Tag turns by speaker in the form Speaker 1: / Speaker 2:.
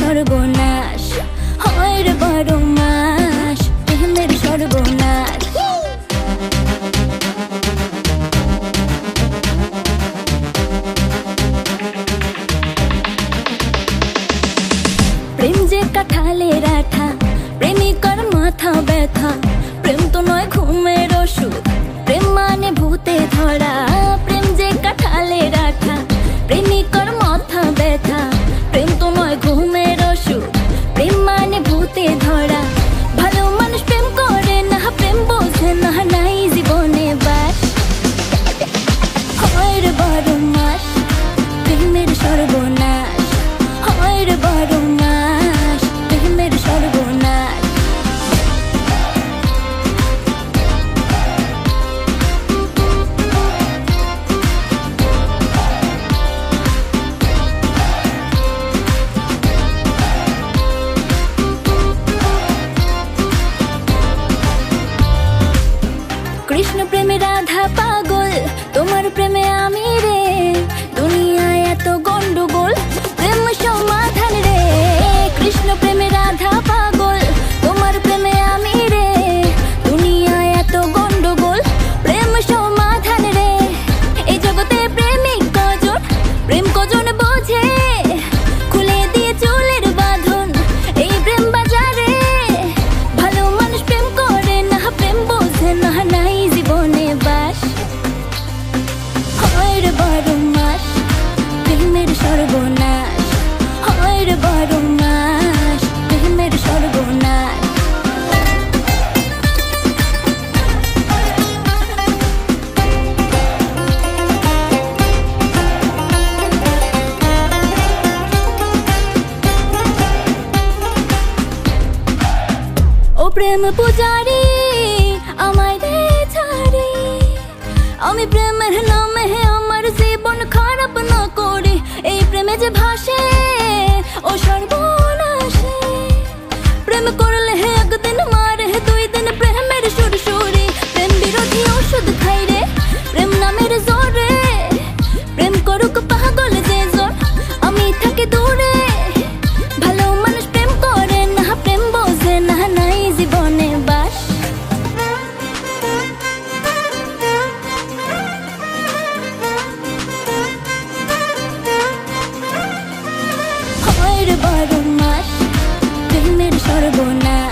Speaker 1: সর্বনাশ হয় রে বারো মাস প্রেমের সর্বনাশ। প্রেম যে কাঁঠালের আঠা প্রেমিকার মাথা ব্যথা, প্রেম তো নয় ঘুমের ওষুধ, প্রেম মানে ভূতে ধরা। প্রেম যে কাঁঠালের আঠা প্রেমিকার মাথা ব্যথা, প্রেম তো নয় ঘুমের ওষুধ, প্রেম মানে ভূতে ধরা। ভালো মানুষ প্রেম করে না, প্রেম বোঝে না, নাই জীবনে বাস হয় রে বারো মাস প্রেমের সর্বনাশ হয় রে বারো মাস প্রেমের সর্বনাশ। কৃষ্ণ প্রেমে রাধা পাগল, তোমার প্রেমে আমি রে, দুনিয়ায় এত গন্ডগোল প্রেম সমাধান রে। কৃষ্ণ প্রেমে রাধা পাগল, তোমার প্রেমে আমি রে, দুনিয়ায় এত গন্ডগোল প্রেম সমাধান রে। এই জগতে প্রেমিক কজন, প্রেম কজন বোঝে, খুলে দিয়ে চুলের বাঁধন এই প্রেম বাজারে। ভালো মানুষ প্রেম করে না, প্রেম বোঝে না, নাই জীবনে বাস হয় রে বারো মাস প্রেমের সর্বনাশ হয় রে বারো মাস প্রেমের সর্বনাশ। ও প্রেম পূজারি আমায় দে ছাড়ি, আমি প্রেমের নামে আমার জীবন খারাপ না করি। এই প্রেমে যে ভাসে ও সর্বনাশে, প্রেম করলে একদিন মারে, দুই দিন প্রেমের সুরসুরি। প্রেম বিরোধী ওষুধ খাই রে প্রেম নামের জোরে, প্রেম করুক পাগল যে জন, আমি থাকি দূরে। ভালো মানুষ প্রেম করে না, প্রেম বোঝে না, নাই জীবনে বাস হয় রে বারো মাস প্রেমের সর্বনাশ।